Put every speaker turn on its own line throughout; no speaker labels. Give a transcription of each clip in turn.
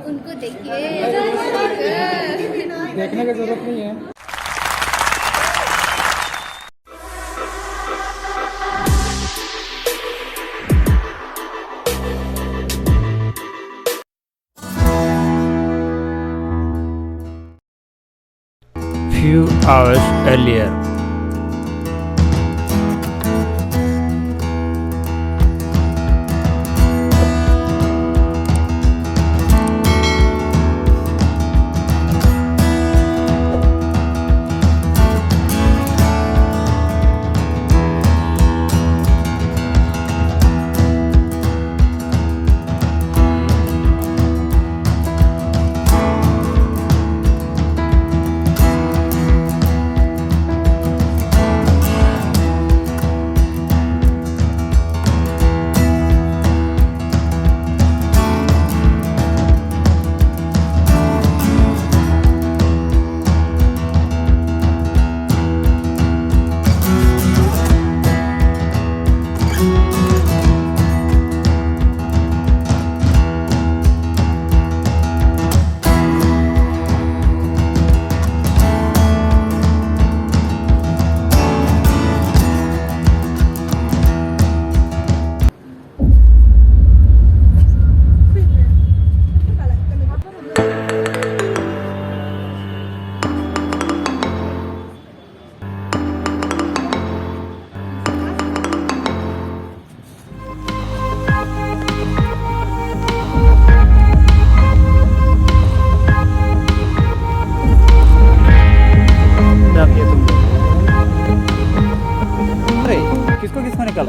उनको देखिए,
देखने की जरूरत नहीं है।
Few hours earlier.
किसको किसको निकाल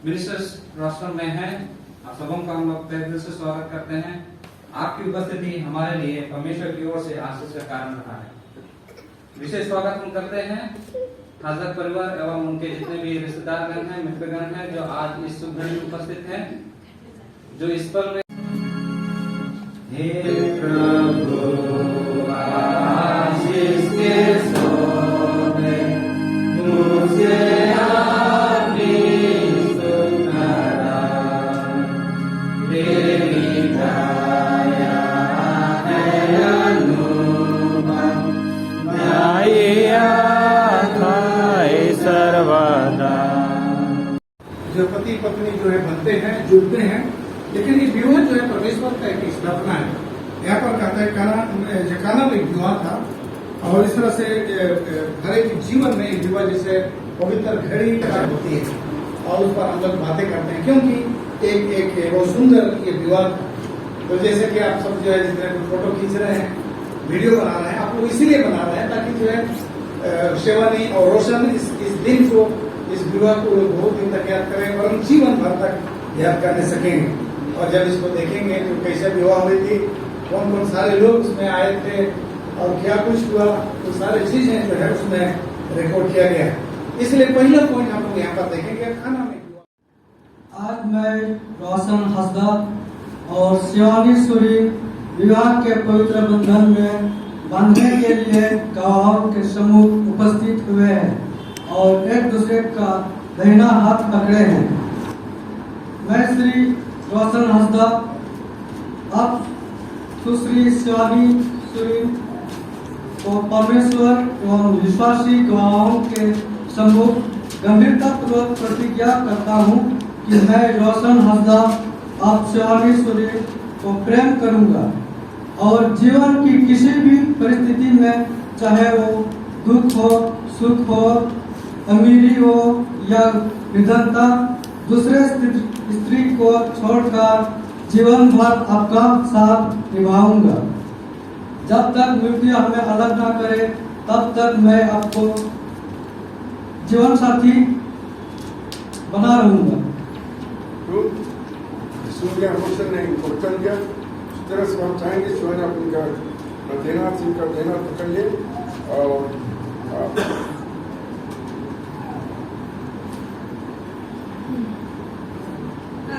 मिनिस्टर्स रोस्टर में हैं, आप सबों का हम लोग तहे दिल से स्वागत करते हैं। आपकी उपस्थिति हमारे लिए परमेश्वर की ओर से आशीष का कारण रहा है। विशेष स्वागत हम करते हैं हजरत परिवार एवं उनके जितने भी रिश्तेदारगण हैं, मित्रगण हैं जो आज इस शुभ घड़ी में उपस्थित हैं, जो इस पल में हे प्रभु आशीष के सोने मुझे
जो पति पत्नी जो है बनते हैं, जुड़ते हैं,
लेकिन ये विवाह जो है परमेश्वर का एक स्थापना है। यहाँ पर कहता है काना में विवाह था और इस तरह से हर एक जीवन में विवाह जैसे पवित्र घड़ी होती है और उस पर हम लोग बातें करते हैं क्योंकि एक बहुत सुंदर ये विवाह था। तो जैसे कि आप सब जो है जितने फोटो खींच रहे हैं, वीडियो बना रहे हैं, आप लोग इसीलिए बना रहे हैं ताकि जो है शिवानी और रोशन इस दिन को, इस विवाह को बहुत दिन तक याद करें और हम जीवन भर तक याद करने सकेंगे। और जब इसको देखेंगे तो कैसे विवाह हुई थी, कौन कौन सारे लोग उसमें आए थे और क्या कुछ हुआ, तो सारी चीजें जो है उसमें रिकॉर्ड किया गया है। इसलिए पहला पॉइंट हम लोग यहाँ पर देखेंगे खाना में।
आज मैं रोशन हंसदा और शिवानी सूरी विवाह के पवित्र बंधन में बांधने के लिए गवाहों के समूह उपस्थित हुए हैं और एक दूसरे का दाहिना हाथ पकड़े हैं। मैं श्री रोशन हंसदा अब सुश्री शिवानी सूरी को परमेश्वर एवं विश्वासी गवाहों के समूह गंभीरता पूर्वक प्रतिज्ञा करता हूँ कि मैं रोशन हंसदा आप शिवानी सूरी को प्रेम करूंगा और जीवन की किसी भी परिस्थिति में, चाहे वो दुख हो, सुख हो, अमीरी हो या विधनता, दूसरे स्त्री को छोड़कर जीवन भर आपका साथ निभाऊंगा। जब तक मृत्यु हमें अलग ना करे तब तक मैं आपको जीवन साथी बना रहूंगा।
सूर्य रोशन ने इनको वचन दिया, इस तरह से हम चाहेंगे शिवानी आप इनका देना पकड़िए और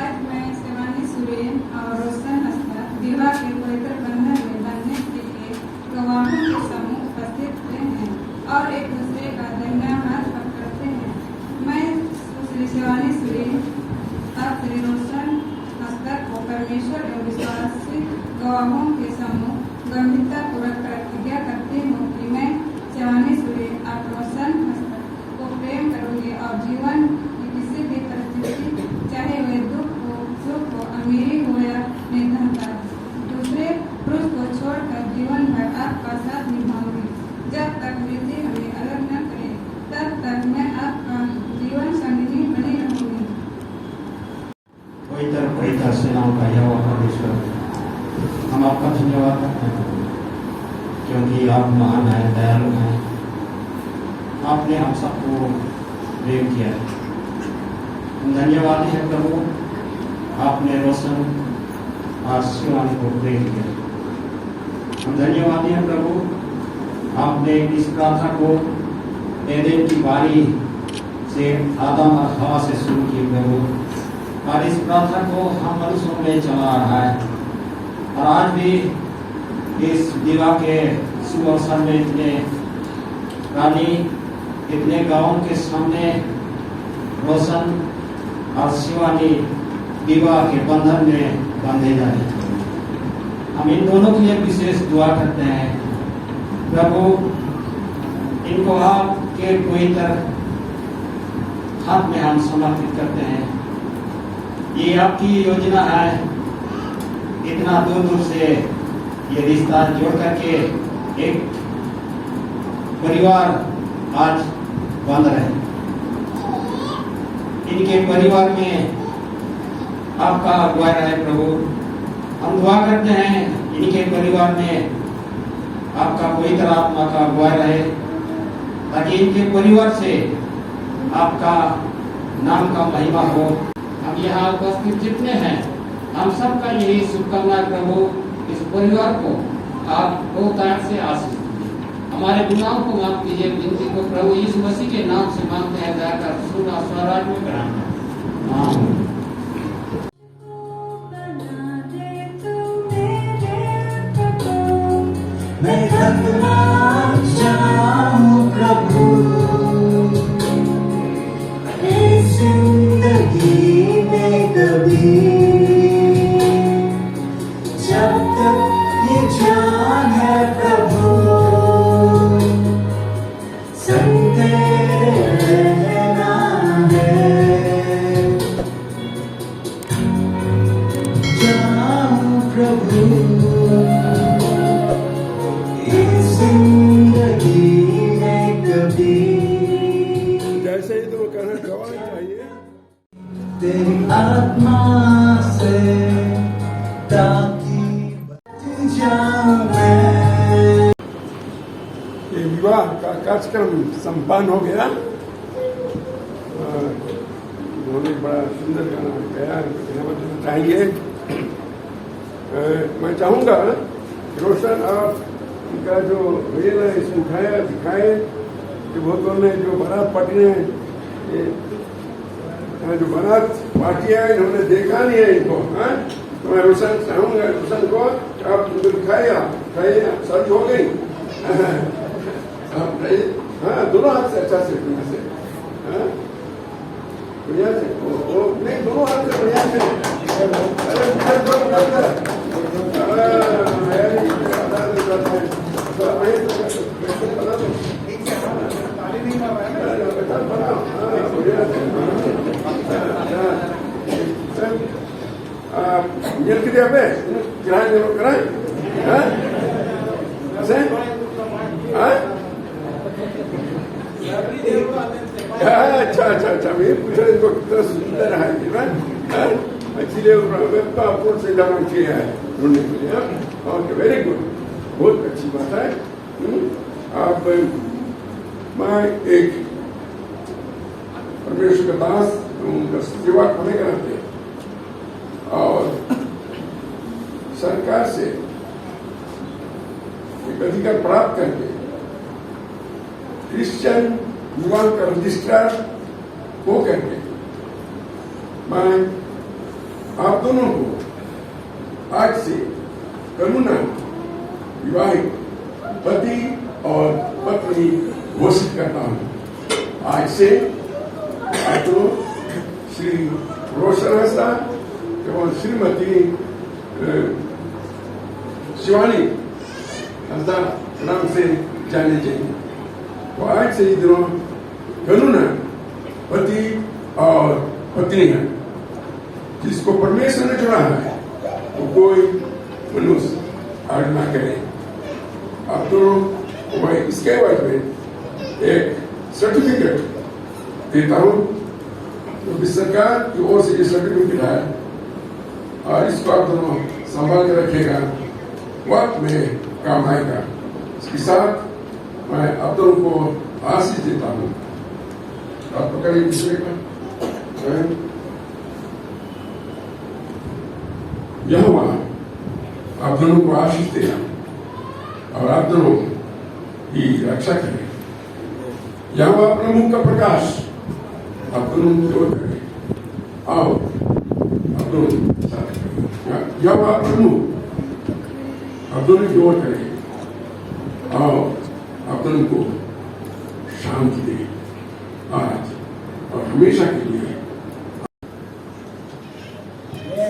आज मैं शिवानी सूरी और रोशन हंसदा विवाह के पवित्र बंधन में बांधने के लिए गवाहों के समूह उपस्थित हुए हैं और एक दूसरे का दाहिना हाथ पकड़ते हैं। मैं सुश्री शिवानी सूरी आप श्री रोशन हंसदा को परमेश्वर एवं विश्वासी गवाहों के समूह गंभीरता पूर्वक प्रतिज्ञा करती हूँ कि मैं शिवानी सूरी आप रोशन हंसदा को प्रेम करूंगी और जीवन की किसी भी परिस्थिति, चाहे वह दुख हो, सुख हो, अमीरी हो या निर्धनता, दूसरे पुरुष को छोड़कर जीवन भर आपका साथ निभाऊंगी। जब तक मृत्यु हमें अलग न करे तब तक मैं आपका जीवन संगिनी बनी रहूंगी।
पवित्र सेनाओं का यहोवा परमेश्वर, हम आपका धन्यवाद करते हैं क्योंकि आप महान हैं, दयालु हैं। आपने हम सबको प्रेम किया है। हम धन्यवादी हैं प्रभु, आपने रोशन और शिवानी को प्रेम किया। हम धन्यवादी हैं प्रभु, आपने इस प्रार्थना को एदेन की बारी से आदम और हवा से शुरू की प्रभु, और इस प्रार्थना को हम मनुष्यों में चला रहा है। और आज भी इस विवाह के शुभ अवसर में इतने रानी, इतने गांवों के सामने रोशन और शिवानी विवाह के बंधन में बांधे जा रहे हैं। हम इन दोनों के लिए विशेष दुआ करते हैं प्रभु, इनको आपके पवित्र हाथ में हम समर्पित करते हैं। ये आपकी योजना है, इतना दूर दूर से ये रिश्ता जोड़ करके एक परिवार आज बन रहे हैं। इनके परिवार में आपका अगुवाई रहे प्रभु। हम दुआ करते हैं इनके परिवार में आपका पवित्र आत्मा का अगुवाई रहे, ताकि इनके परिवार से आपका नाम का महिमा हो। हम यहाँ उपस्थित जितने हैं, हम सबका यही शुभकामना प्रभु, इस परिवार को आप बहुत से आशीष दीजिए। हमारे गुनाहों को माफ कीजिए, विनती को प्रभु यीशु मसीह के नाम से मांगते हैं, दया कर सुना स्वराज में कराना। आमीन।
मैं धन्यवाद चाहूं प्रभु, इस जिंदगी में कभी जब तक ये जान है प्रभु, संग तेरे रहना है। तेरी आत्मा से ताकि बच जाऊं मैं।
ये विवाह का कार्यक्रम संपन्न हो गया। उन्होंने बड़ा सुंदर गाना गाया, बताना चाहेंगे। मैं चाहूँगा रोशन आप उनका जो भजन है इसमें उठाया दिखाए कि भूतों ने जो बारात पार्टी है, जो बारात पार्टी है इन्होंने देखा नहीं है इनको। हाँ, तो मैं रोशन चाहूँगा रोशन को आप उनको दिखाइए, शादी हो गई। हाँ, दोनों हाथ से अच्छा से बढ़िया से, हाँ बढ़िया से, नहीं दोनों हाथ से बढ़िया से। Yang kita apa? Kirain yang kirain? Hah? Asal? Hah? अच्छा मैं पूछा इनको कितना सुंदर है ना। एक्चुअली वेब अप्रोच से लगा किया है ढूंढने के लिए। ओके, वेरी गुड, बहुत अच्छी बात है। आप मैं एक परमेश्वर का दास उनका सेवा करने कराते और सरकार से एक अधिकार प्राप्त करके क्रिश्चियन युवा का रजिस्ट्रार हो करके मैं आप दोनों को आज से करुणा विवाहित पति और पत्नी घोषित करता हूँ। आज से आप दोनों श्री रोशन हंसदा एवं श्रीमती शिवानी हंसदा नाम से जाने चाहिए। तो आज से ही दिनों करुणा पति और पत्नी है, जिसको परमेश्वर ने चुना है तो कोई मनुष्य आग ना करे। आप दोनों मैं इसके बाद में एक सर्टिफिकेट देता हूँ, तो सरकार की ओर से ये सर्टिफिकेट है और इसको आप दोनों संभाल के रखेगा, वक्त में काम आएगा। इसके साथ मैं आप दोनों को आशीष देता हूँ। आप पकड़िए दूसरे का। यहोवा आप दोनों को आशीष देगा और आप दोनों की रक्षा करे। यहोवा अपना मुख का प्रकाश आप दोनों की ओर करे। आओ आप दोनों यहोवा अपना मुख आप दोनों की ओर करे। आओ आप दोनों को शांति दे आज और हमेशा के लिए।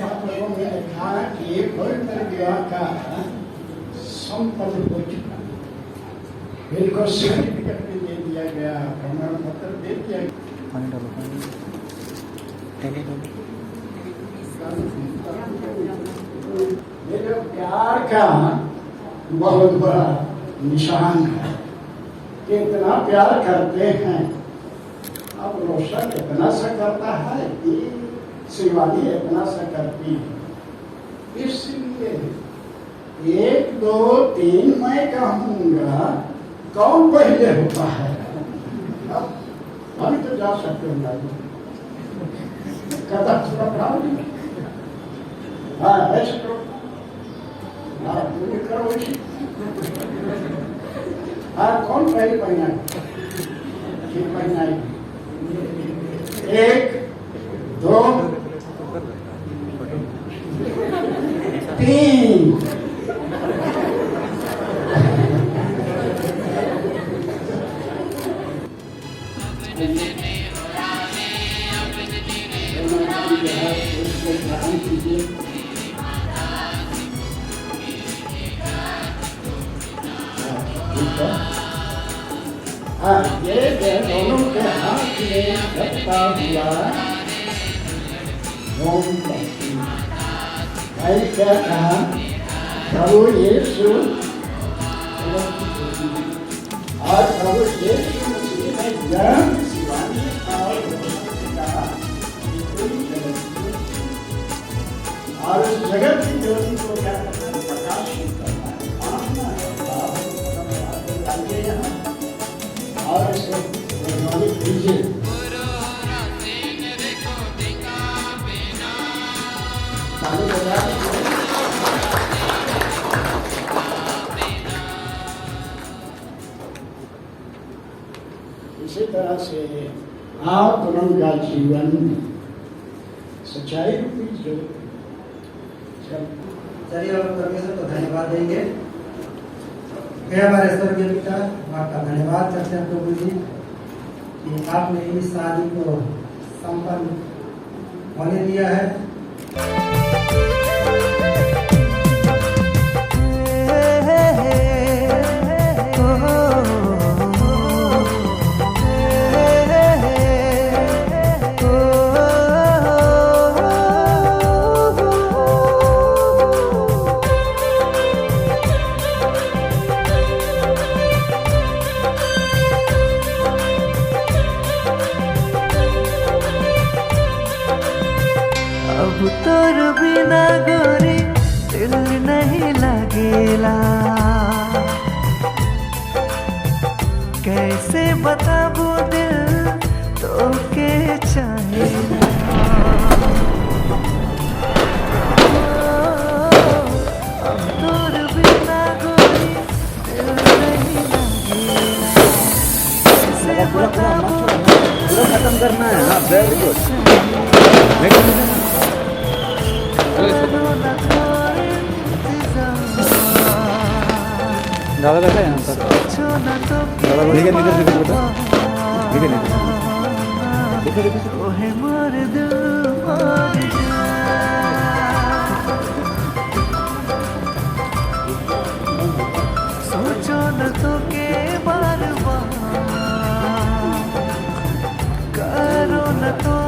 आप लोगों ने देखा कि पवित्र विवाह का संपन्न हो चुका, इनको सर्टिफिकेट भी दे दिया गया, प्रमाण पत्र दे दिया ये जो प्यार का बहुत बड़ा निशान है कि इतना प्यार करते हैं। अब रोशन इतना सा करता है, शिवानी इतना सा करती है, इसलिए 1 2 3 मैं कहूँगा कौन पहले होता है। अब हम तो जा सकते हैं कदा हाँ ऐसे करो, हाँ करो ऐसे। हाँ कौन पहले पहना है? ठीक पहना है। 1 2 3 ये दोनों के हाथ में रखता हुआ भाई क्या कहा प्रभु यीशु और प्रभु यीशु मसीह ने जन्म शिवानी और इस जगत की ज्योति को क्या करता है? प्रकाशित करता है। आत्मा डालिए यहाँ और इसे वैज्ञानिक दीजिए। ताली बजाइए। इसी तरह से आप का जीवन सच्चाई रूपी ज्योति।
चलिए और परमेश्वर को धन्यवाद देंगे। हे हमारे स्वर्गीय पिता, आपका धन्यवाद करते हैं प्रभु जी कि आपने इस शादी को संपन्न होने दिया है।
अब तोर बिना गोरी दिल नहीं लगेला, कैसे बताबू दिल तो के चाहेला। अब तोर बिना गोरी दिल नहीं लगेला, कैसे बताबू
पूरा खत्म करना है। हाँ वेरी गुड। ज़्यादा बैठा है यहाँ पर। ज़्यादा ठीक है, निकल निकल बेटा, निकल निकल। देखो देखो
सोचो न तो के बार बार, करो न तो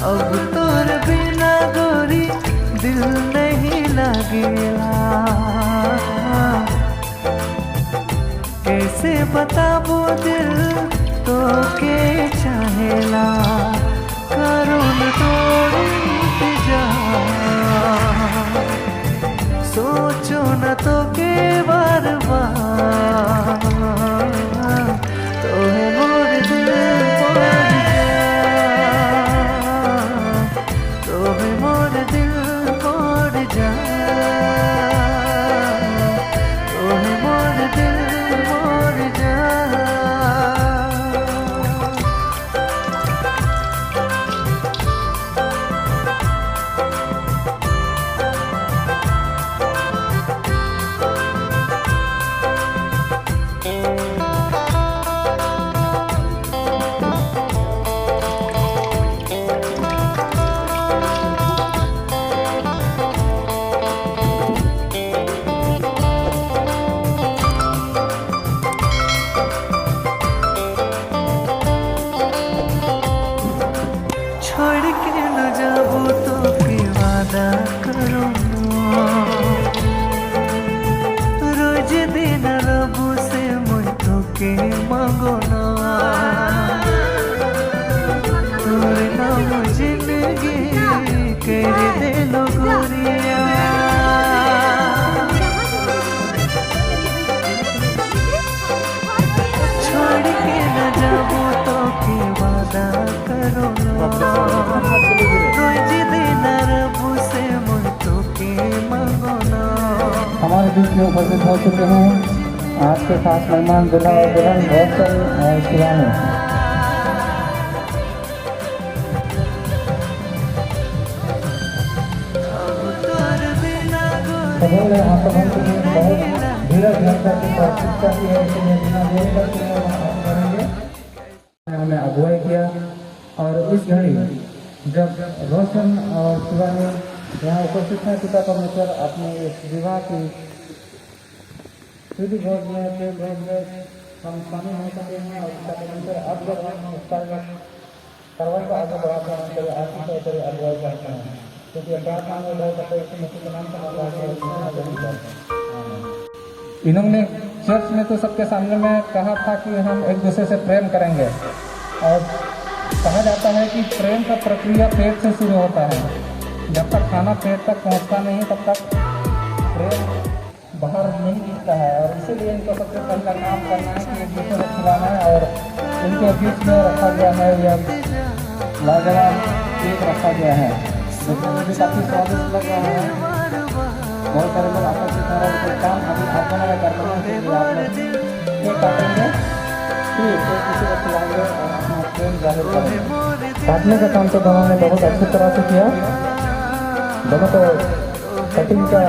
अब तोर बिना गोरी दिल नहीं लगेला, कैसे बताबो दिल तो के चाहेला। करो न तोर इंतजार, सोचो न तो के बार बार, तो है मोर दिल
हमारे बीच में उपस्थित हो चुके हैं आपके साथ मेहमान दूल्हा और दुल्हन रोशन और शिवानी। सबों ने आप सबों के लिए बहुत धीरज धरकर की प्राथमिकता की है, इसलिए बिना देरी करके हम करेंगे। हमें अगुवाई किया और इस घड़ी जब रोशन और शिवानी यहाँ उपस्थित हैं, पिता परमेश्वर अपने इस विवाह की सीधी भोज में तेल भोज में हम शामिल हो सके हैं और पिता परमेश्वर अब जब हम इस कार्य को आगे बढ़ाते हैं तो आशीष और तेरी अगुवाई करते हैं, क्योंकि प्रार्थना में रह सकते हैं मसीह के नाम से इन्होंने चर्च में तो सबके सामने में कहा था कि हम एक दूसरे से प्रेम करेंगे और कहा जाता है कि प्रेम का प्रक्रिया पेट से शुरू होता है। जब तक खाना पेट तक पहुंचता नहीं तब तक प्रेम बाहर नहीं दिखता है और इसीलिए इनको सबसे पहला काम करना है कि एक दूसरे को खिलाना है और इनके बीच में रखा गया है यह लाजवाब केक रखा गया है, लेकिन मुझे काफ़ी स्वादिष्ट लग रहा है। बहुत सारे लोग आकर्षित हो रहे हैं, काम अभी आप लोग करते हैं, इसलिए आप लोग केक काटेंगे फिर किसी को खिलाएंगे और अपना प्रेम जाहिर करेंगे। काटने का काम तो दोनों ने बहुत अच्छी तरह से किया, दोनों को कटिंग का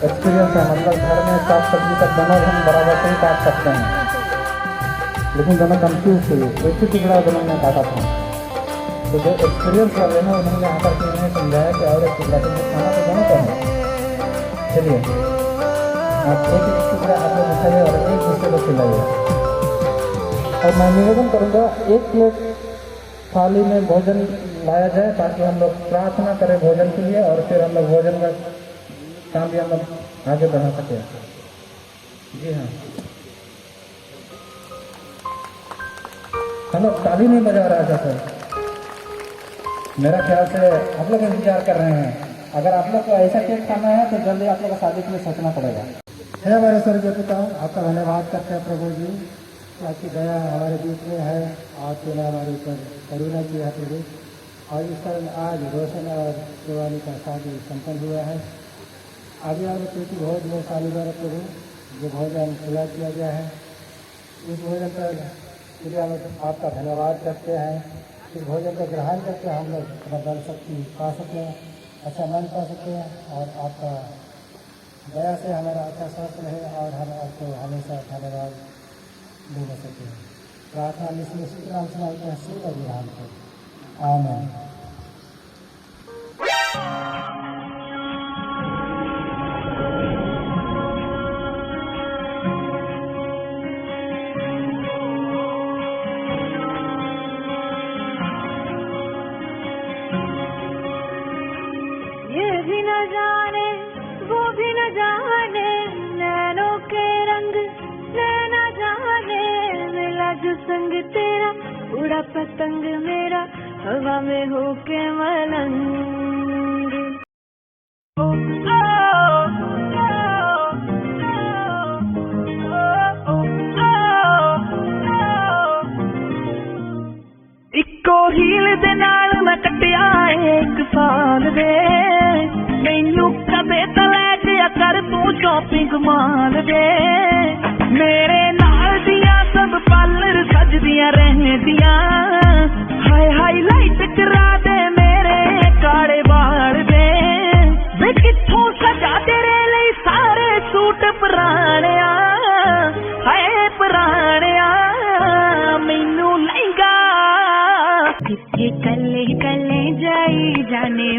एक्सपीरियंस है, मतलब घर में साग सब्जी तक दोनों हम बराबर से ही काट सकते हैं, लेकिन दोनों कंफ्यूज थे, एक ही टुकड़ा दोनों ने काटा था। तो जो एक्सपीरियंस वाले हैं उन्होंने आकर के उन्हें समझाया कि और एक टुकड़ा तो खाना तो दोनों का है। चलिए आप एक टुकड़ा आप लोग उठाइए और एक दूसरे को खिलाइए। और मैं निवेदन करूँगा एक प्लेट थाली में भोजन लाया जाए ताकि हम लोग प्रार्थना करें भोजन के लिए और फिर हम लोग भोजन का काम भी हम लोग आगे बढ़ा सकें। जी हाँ, हम लोग ताली नहीं बजा रहा था सर, मेरा ख्याल से आप लोग इंतजार कर रहे हैं। अगर आप लोग को ऐसा केक खाना है तो जल्दी आप लोग को शादी के लिए सोचना पड़ेगा। है हमारे स्वर्गीय पिता, आपका धन्यवाद करते हैं प्रभु जी, आपकी दया हमारे बीच में है, आपने हमारे ऊपर करुणा की है प्रभु। और इस कारण आज रोशन और शिवानी का शादी संपन्न हुआ है। आगे वाले पेटी भोज में शामिल हो प्रभु, जो भोजन खुला किया गया है, इस भोजन पर आपका धन्यवाद करते हैं। इस भोजन को ग्रहण करके हम लोग अपना बल शक्ति पा सकें, अच्छा मन पा सकें और आपका दया से हमारा अच्छा स्वास्थ्य रहे और हम आपको हमेशा धन्यवाद दे सकें। प्रार्थना निश्चित नाम से मांगते हैं, शिव का विधान को आमीन।
संग तेरा उड़ा पतंग मेरा हवा में होके मलंग। इको हील दे नाल मैं कटिया एक साल दे, मैनू कदे तो लै गया कर तू शॉपिंग माल दे। मेरे नाल दिया सब पार्लर सजदियां रहदियां, हाय हाईलाइट करा दे मेरे काले बाल दे। वे कित्थों सजा तेरे लिए सारे सूट पुराणिया, हाय पुराणिया मैनू लहंगा कित्थे कले कले जाई जाने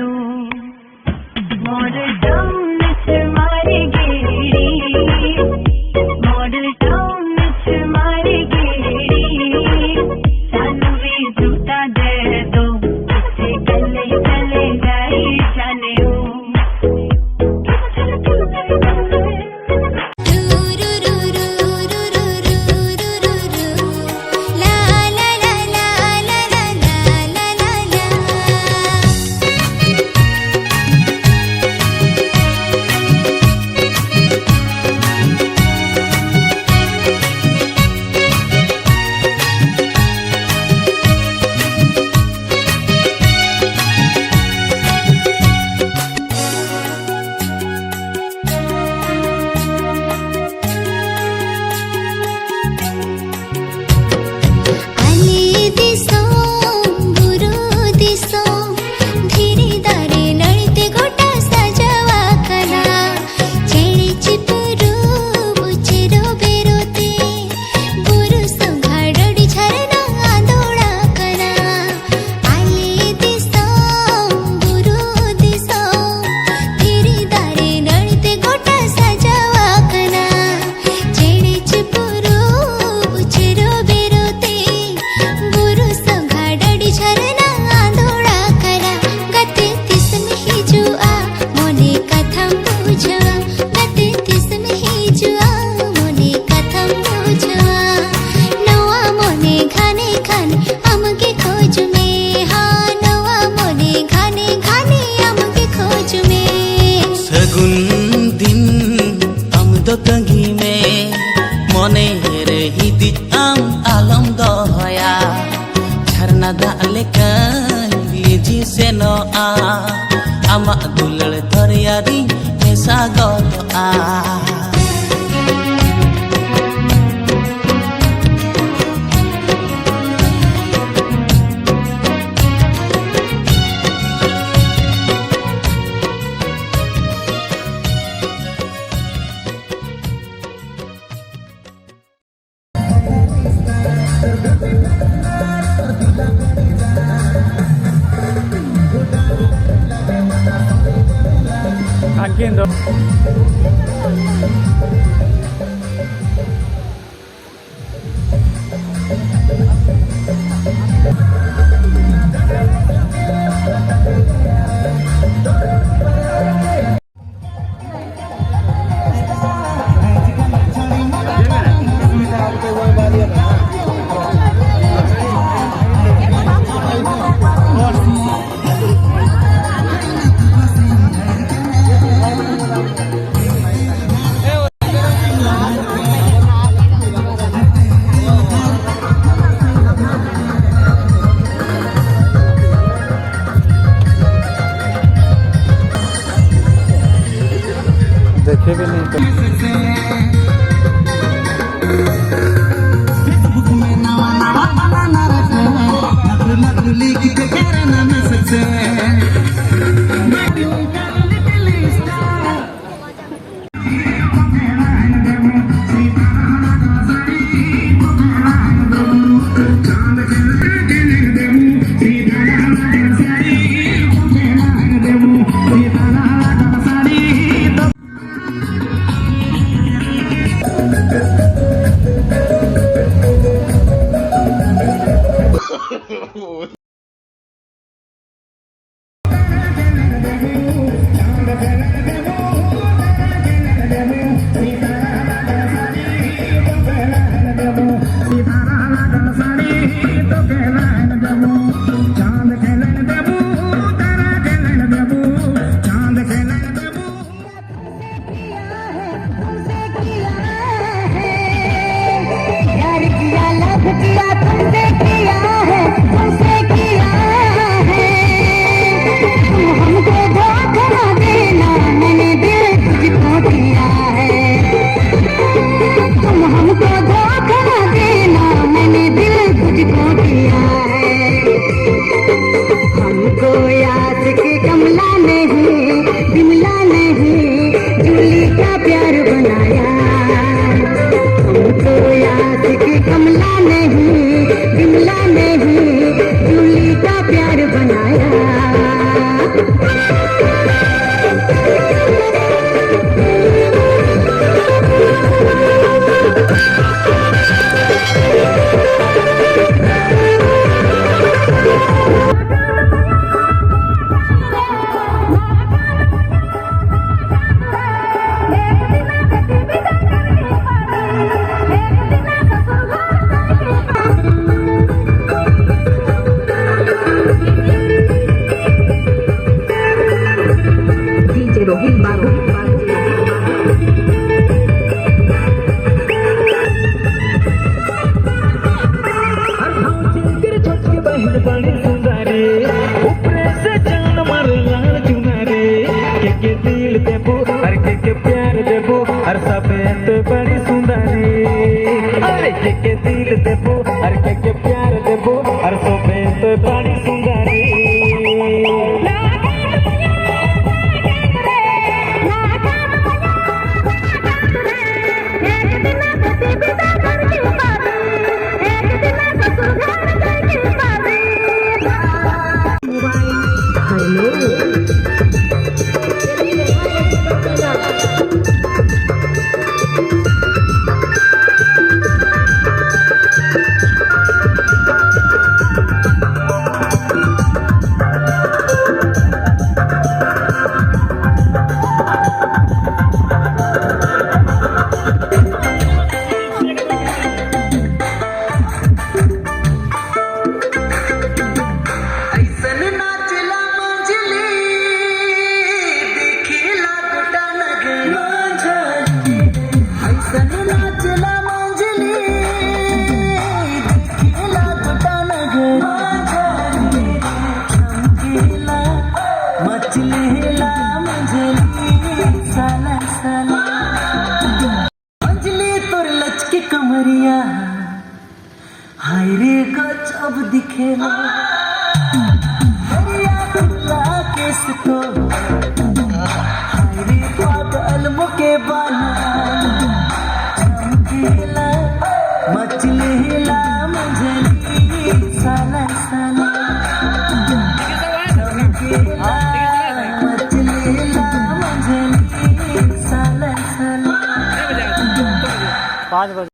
मॉडल टाउन च मारी गेड़ी, मॉडल टाउन च मारी गेड़ी, सानू भी जूता दे दो कित्थे कले कले जाई जाने।
ᱫᱚ ᱛᱟᱺᱜᱤ ᱢᱮ ᱢᱚᱱᱮ ᱨᱮ ᱦᱤᱫᱤᱡ ᱟᱢ ᱟᱞᱚᱢ ᱫᱚᱦᱚᱭᱟ ᱡᱷᱟᱨᱱᱟ ᱫᱟᱜ ᱞᱮᱠᱟᱧ ᱞᱤᱸᱡᱤ ᱥᱮᱱᱚᱜᱼᱟ ᱟᱢᱟᱜ ᱫᱩᱞᱟᱹᱲ ᱫᱚᱨᱭᱟ ᱨᱤᱧ ᱢᱮᱥᱟ ᱜᱚᱫᱚᱜᱼᱟ
Haciendo.
देखे भी नहीं तो
सन नाचला मंजली देखीला कुटा नगर चमकीला मचलेला मंजली साला साला मंजली तोर लचके कमरिया हाय रे गजब दिखेला दरिया खुला केस तो हाय रे पागल मुके बाला चमकीला मचलेला मंजली साला साला चमकीला मचलेला मंजली साला साला
5 बजे